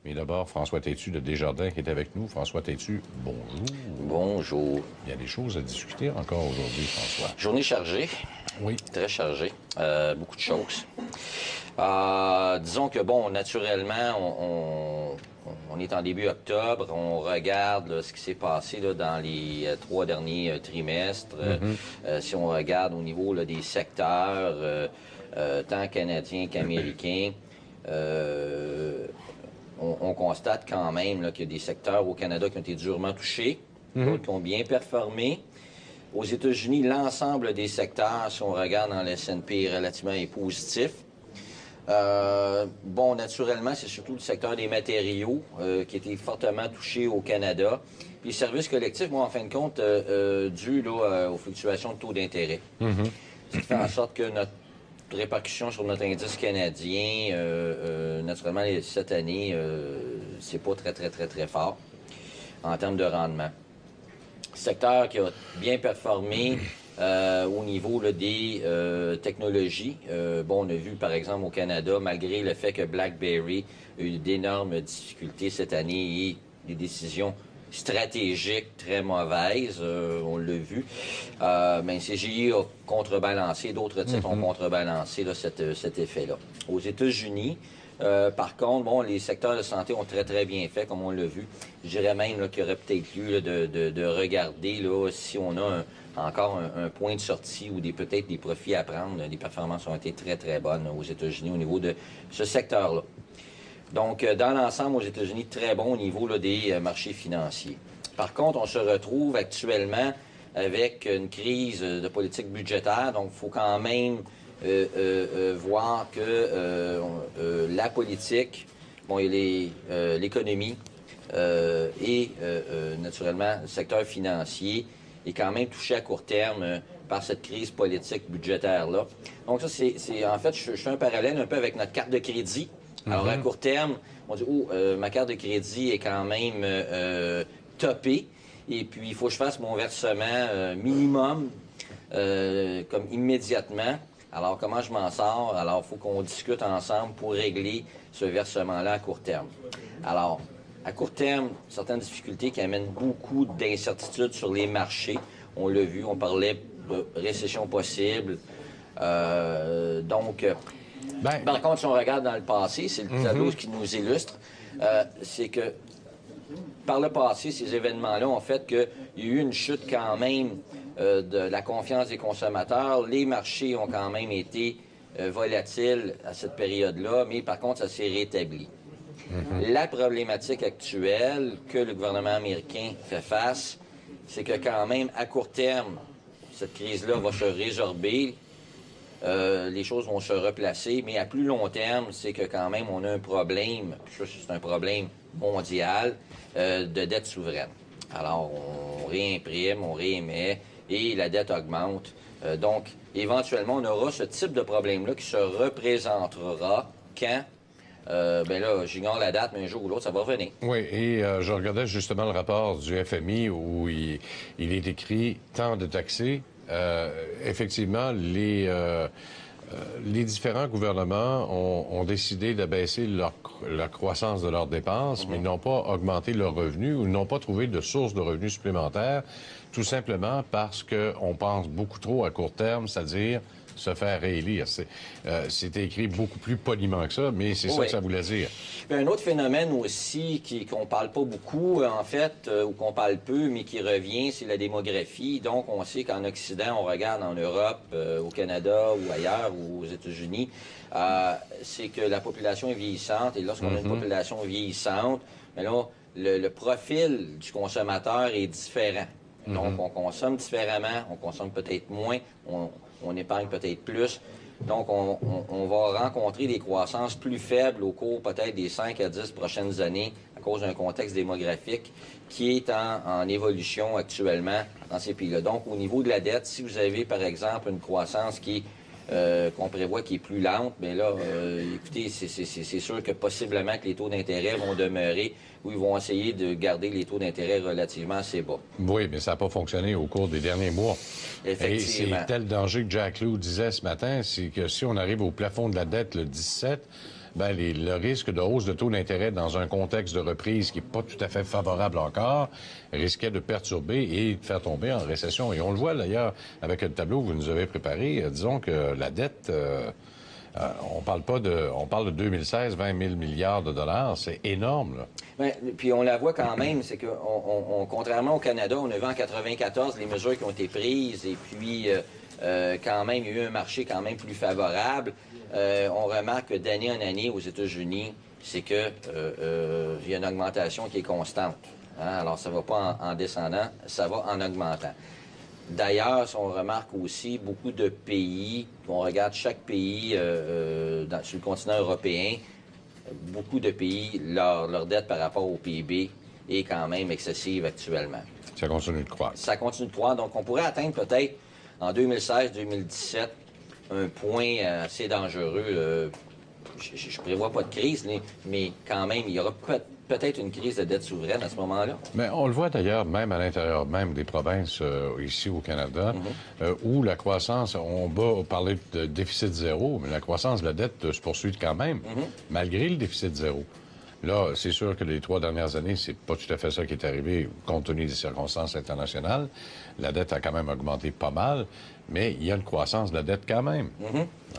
Mais d'abord, François Tétu de Desjardins qui est avec nous. François Tétu, bonjour. Bonjour. Il y a des choses à discuter encore aujourd'hui, François. Journée chargée. Oui. Très chargée. Beaucoup de choses. Disons que, bon, naturellement, on est en début octobre. On regarde là, ce qui s'est passé là, dans les 3 derniers trimestres. Si on regarde au niveau là, des secteurs, tant canadiens qu'américains, on constate quand même là, qu'il y a des secteurs au Canada qui ont été durement touchés, d'autres qui ont bien performé. Aux États-Unis, l'ensemble des secteurs, si on regarde dans le S&P, relativement est positif. Bon, naturellement, c'est surtout le secteur des matériaux qui a été fortement touché au Canada. Puis les services collectifs, moi, en fin de compte, dû là, aux fluctuations de taux d'intérêt. Ce qui fait en sorte que notre répercussion sur notre indice canadien, naturellement, cette année, c'est pas très fort en termes de rendement. Secteur qui a bien performé au niveau là, des technologies. Bon, on a vu, par exemple, au Canada, malgré le fait que BlackBerry a eu d'énormes difficultés cette année et des décisions stratégiques très mauvaises, on l'a vu. Mais CGI a contrebalancé, d'autres titres ont contrebalancé là, cet effet-là. Aux États-Unis, par contre, bon, les secteurs de santé ont très bien fait, comme on l'a vu. Je dirais même là, qu'il y aurait peut-être lieu là, de regarder là, si on a encore un point de sortie ou peut-être des profits à prendre. Les performances ont été très bonnes aux États-Unis au niveau de ce secteur-là. Donc, dans l'ensemble, aux États-Unis, très bon au niveau là, des marchés financiers. Par contre, on se retrouve actuellement avec une crise de politique budgétaire. Donc, il faut quand même voir que la politique, bon, l'économie et naturellement le secteur financier est quand même touché à court terme par cette crise politique budgétaire-là. Donc ça, c'est en fait, je fais un parallèle un peu avec notre carte de crédit. Alors, à court terme, on dit, ma carte de crédit est quand même topée, et puis il faut que je fasse mon versement minimum comme immédiatement. Alors, comment je m'en sors? Alors, il faut qu'on discute ensemble pour régler ce versement-là à court terme. Alors, à court terme, certaines difficultés qui amènent beaucoup d'incertitudes sur les marchés. On l'a vu, on parlait de récession possible. Par contre, si on regarde dans le passé, c'est le tableau qui nous illustre, c'est que par le passé, ces événements-là ont fait qu'il y a eu une chute quand même de la confiance des consommateurs. Les marchés ont quand même été volatiles à cette période-là, mais par contre, ça s'est rétabli. La problématique actuelle que le gouvernement américain fait face, c'est que quand même, à court terme, cette crise-là va se résorber. Les choses vont se replacer, mais à plus long terme, c'est que quand même, on a un problème, puis ça, c'est un problème mondial, de dette souveraine. Alors, on réimprime, on réémet, et la dette augmente. Donc, éventuellement, on aura ce type de problème-là qui se représentera quand... ben là, j'ignore la date, mais un jour ou l'autre, ça va revenir. Oui, et je regardais justement le rapport du FMI où il est écrit « temps de taxer ». Effectivement, les différents gouvernements ont décidé d'abaisser la croissance de leurs dépenses, mais ils n'ont pas augmenté leurs revenus ou n'ont pas trouvé de source de revenus supplémentaires, tout simplement parce qu'on pense beaucoup trop à court terme, c'est-à-dire se faire réélire. C'était écrit beaucoup plus poliment que ça, mais c'est ça que ça voulait dire. Puis un autre phénomène aussi qu'on parle pas beaucoup, en fait, ou qu'on parle peu, mais qui revient, c'est la démographie. Donc, on sait qu'en Occident, on regarde en Europe, au Canada ou ailleurs, ou aux États-Unis, c'est que la population est vieillissante. Et lorsqu'on a une population vieillissante, bien là, le profil du consommateur est différent. Donc, on consomme différemment, on consomme peut-être moins, on épargne peut-être plus. Donc, on va rencontrer des croissances plus faibles au cours peut-être des 5 à 10 prochaines années à cause d'un contexte démographique qui est en évolution actuellement dans ces pays-là. Donc, au niveau de la dette, si vous avez, par exemple, une croissance qu'on prévoit qui est plus lente, bien là, écoutez, c'est sûr que possiblement que les taux d'intérêt vont demeurer ou ils vont essayer de garder les taux d'intérêt relativement assez bas. Oui, mais ça n'a pas fonctionné au cours des derniers mois. Effectivement. Et c'est tel danger que Jack Lew disait ce matin, c'est que si on arrive au plafond de la dette le 17, ben, le risque de hausse de taux d'intérêt dans un contexte de reprise qui n'est pas tout à fait favorable encore risquait de perturber et de faire tomber en récession. Et on le voit d'ailleurs avec le tableau que vous nous avez préparé. Disons que la dette, on parle de 2016, 20 000 milliards de dollars. C'est énorme, là. Bien, puis on la voit quand même, c'est que contrairement au Canada, on a vu en 94 les mesures qui ont été prises et puis quand même, il y a eu un marché quand même plus favorable. On remarque que d'année en année aux États-Unis, c'est que il y a une augmentation qui est constante. Hein? Alors, ça ne va pas en descendant, ça va en augmentant. D'ailleurs, on remarque aussi beaucoup de pays, on regarde chaque pays sur le continent européen, beaucoup de pays, leur dette par rapport au PIB est quand même excessive actuellement. Ça continue de croître. Ça continue de croître. Donc, on pourrait atteindre peut-être en 2016-2017 un point assez dangereux. Je ne prévois pas de crise, mais quand même, il y aura peut-être une crise de dette souveraine à ce moment-là. Mais on le voit d'ailleurs même à l'intérieur même des provinces ici au Canada, où la croissance, on va parler de déficit zéro, mais la croissance de la dette se poursuit quand même, malgré le déficit zéro. Là, c'est sûr que les 3 dernières années, c'est pas tout à fait ça qui est arrivé, compte tenu des circonstances internationales. La dette a quand même augmenté pas mal, mais il y a une croissance de la dette quand même,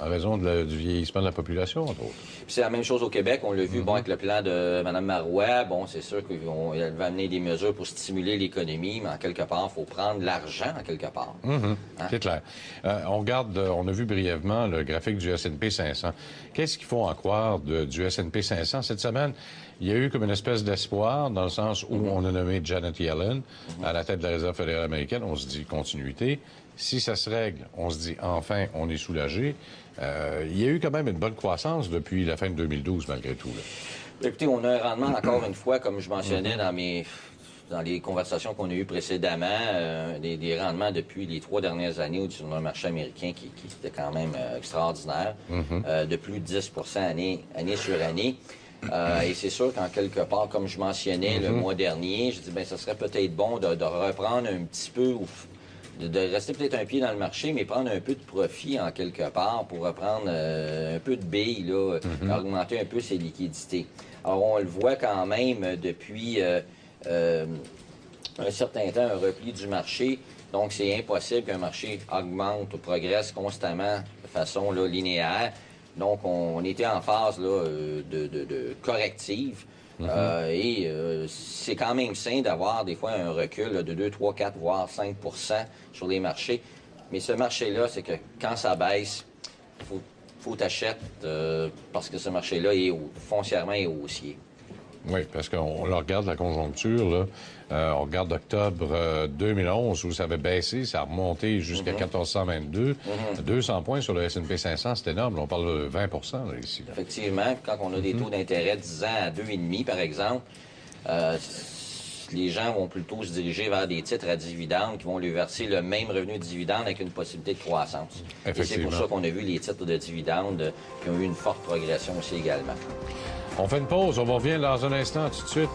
en raison du vieillissement de la population, entre autres. C'est la même chose au Québec. On l'a vu, bon, avec le plan de Mme Marois. Bon, c'est sûr qu'elle va amener des mesures pour stimuler l'économie, mais en quelque part, il faut prendre l'argent, en quelque part. Hein? C'est clair. On a vu brièvement le graphique du S&P 500. Qu'est-ce qu'il faut en croire du S&P 500 cette semaine? Il y a eu comme une espèce d'espoir, dans le sens où on a nommé Janet Yellen à la tête de la Réserve fédérale américaine. On se dit continuité. Si ça se règle, on se dit enfin, on est soulagé. Il y a eu quand même une bonne croissance depuis la fin de 2012, malgré tout, là. Écoutez, on a un rendement, encore une fois, comme je mentionnais dans les conversations qu'on a eues précédemment, des rendements depuis les 3 dernières années sur le marché américain qui étaient quand même extraordinaires, de plus de 10 année sur année. Et c'est sûr qu'en quelque part, comme je mentionnais le mois dernier, je dis, bien, ça serait peut-être bon de reprendre un petit peu, de rester peut-être un pied dans le marché, mais prendre un peu de profit en quelque part pour reprendre un peu de billes, là, augmenter un peu ses liquidités. Alors, on le voit quand même depuis un certain temps, un repli du marché. Donc, c'est impossible qu'un marché augmente ou progresse constamment de façon là, linéaire. Donc, on était en phase là, de corrective. Et c'est quand même sain d'avoir des fois un recul là, de 2, 3, 4, voire 5 sur les marchés. Mais ce marché-là, c'est que quand ça baisse, faut t'achèter parce que ce marché-là est foncièrement est haussier. Oui, parce qu'on regarde la conjoncture, là. On regarde octobre 2011 où ça avait baissé, ça a remonté jusqu'à 1422. 200 points sur le S&P 500, c'est énorme. On parle de 20 là, ici. Là. Effectivement. Quand on a des taux d'intérêt de 10 ans à 2,5 par exemple, les gens vont plutôt se diriger vers des titres à dividendes qui vont lui verser le même revenu de dividende avec une possibilité de croissance. Et c'est pour ça qu'on a vu les titres de dividendes qui ont eu une forte progression aussi également. On fait une pause, on revient dans un instant tout de suite.